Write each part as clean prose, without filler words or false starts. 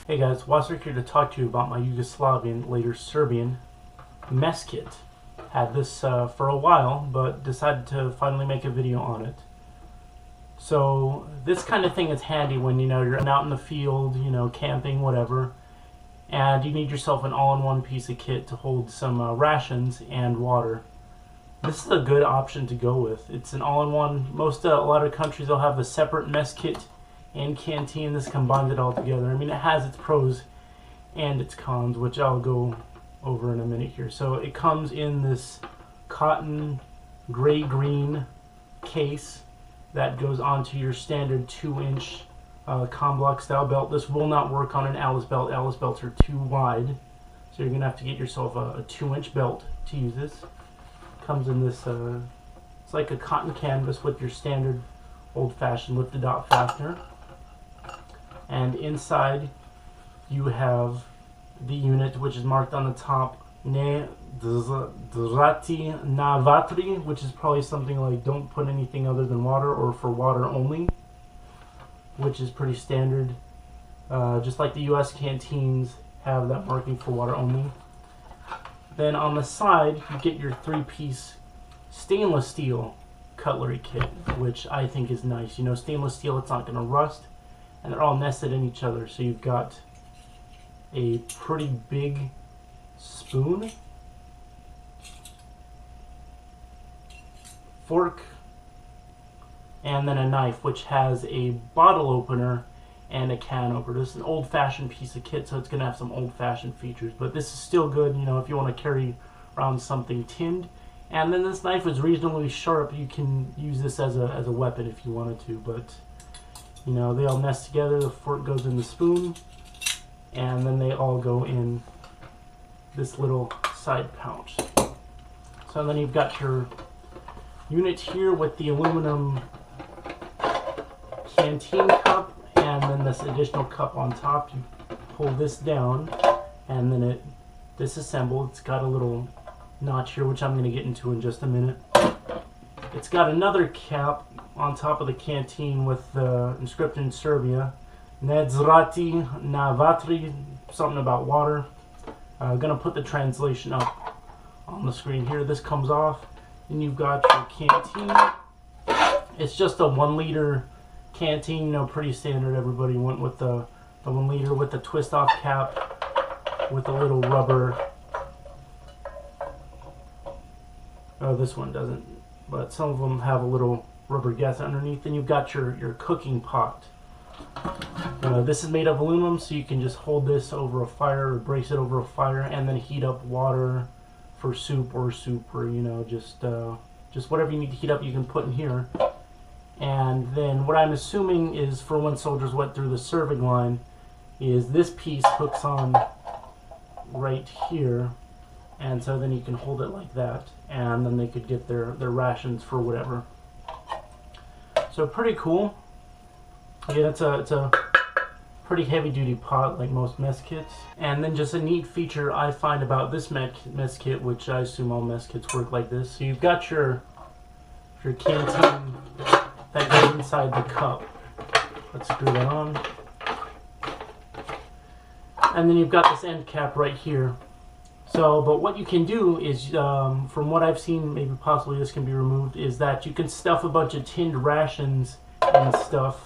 Hey guys, Wasser here to talk to you about my Yugoslavian, later Serbian, mess kit. Had this for a while, but decided to finally make a video on it. So this kind of thing is handy when you're out in the field, camping, whatever, and you need yourself an all-in-one piece of kit to hold some rations and water. This is a good option to go with. It's an all-in-one. A lot of countries they'll have a separate mess kit and canteen. This combines it all together. I mean, it has its pros and its cons, which I'll go over in a minute here. So it comes in this cotton gray-green case that goes onto your standard 2-inch Comblock style belt. This will not work on an Alice belt. Alice belts are too wide, so you're gonna have to get yourself a 2-inch belt to use this. Comes in this it's like a cotton canvas with your standard old-fashioned lifted dot fastener, and inside you have the unit, which is marked on the top Ne Drati na vatri, which is probably something like don't put anything other than water, or for water only, which is pretty standard. Just like the US canteens have that marking for water only. Then on the side you get your 3-piece stainless steel cutlery kit, which I think is nice. Stainless steel, it's not going to rust, and they're all nested in each other. So you've got a pretty big spoon, fork, and then a knife, which has a bottle opener and a can opener. This is an old-fashioned piece of kit, so it's going to have some old-fashioned features, but this is still good, if you want to carry around something tinned. And then this knife is reasonably sharp. You can use this as a weapon if you wanted to, but they all nest together. The fork goes in the spoon, and then they all go in this little side pouch. So then you've got your unit here with the aluminum canteen cup, and then this additional cup on top. You pull this down, and then it disassembles. It's got a little notch here, which I'm going to get into in just a minute. It's got another cap on top of the canteen with the inscription in Serbia, Ne Drati na vatri, something about water. I'm going to put the translation up on the screen here. This comes off, and you've got your canteen. It's just a 1-liter canteen, pretty standard. Everybody went with the 1 liter with the twist off cap with a little rubber. Oh, this one doesn't, but some of them have a little rubber gasket underneath. Then you've got your cooking pot. This is made of aluminum, so you can just hold this over a fire or brace it over a fire and then heat up water for soup, or just whatever you need to heat up you can put in here. And then what I'm assuming is for when soldiers went through the serving line is this piece hooks on right here, and so then you can hold it like that, and then they could get their rations for whatever. So pretty cool. Again, it's a pretty heavy-duty pot like most mess kits. And then just a neat feature I find about this mess kit, which I assume all mess kits work like this. So you've got your canteen that goes inside the cup. Let's screw that on. And then you've got this end cap right here. So, but what you can do is, from what I've seen, maybe possibly this can be removed, is that you can stuff a bunch of tinned rations and stuff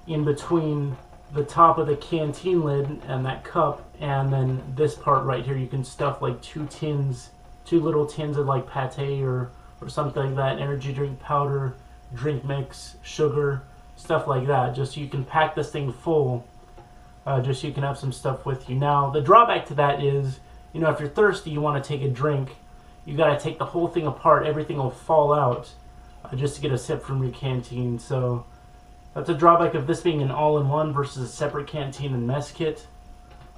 in between the top of the canteen lid and that cup, and then this part right here you can stuff like 2 little tins of like pate or something like that, energy drink powder, drink mix, sugar, stuff like that, just so you can pack this thing full, just so you can have some stuff with you. Now, the drawback to that is, if you're thirsty, you want to take a drink, you got to take the whole thing apart, everything will fall out, just to get a sip from your canteen. So that's a drawback of this being an all-in-one versus a separate canteen and mess kit.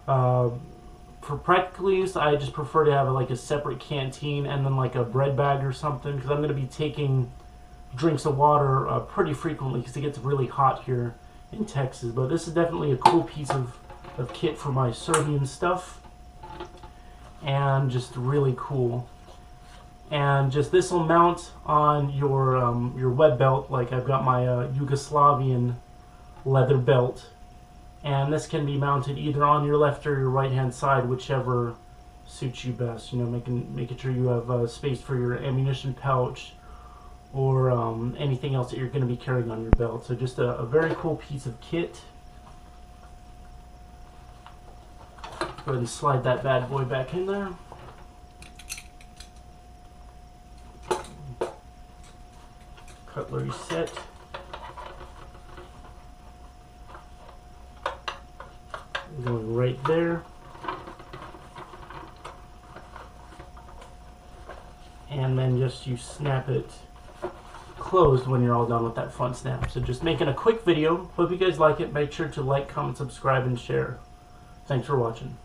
For practical use, I just prefer to have like a separate canteen and then like a bread bag or something, because I'm going to be taking drinks of water pretty frequently because it gets really hot here in Texas. But this is definitely a cool piece of kit for my Serbian stuff, and just really cool. And just this will mount on your web belt. Like I've got my Yugoslavian leather belt, and this can be mounted either on your left or your right hand side, whichever suits you best. You know, making sure you have space for your ammunition pouch or anything else that you're going to be carrying on your belt. So just a very cool piece of kit. Go ahead and slide that bad boy back in there. Cutlery set. Going right there. And then just you snap it closed when you're all done with that front snap. So just making a quick video. Hope you guys like it. Make sure to like, comment, subscribe, and share. Thanks for watching.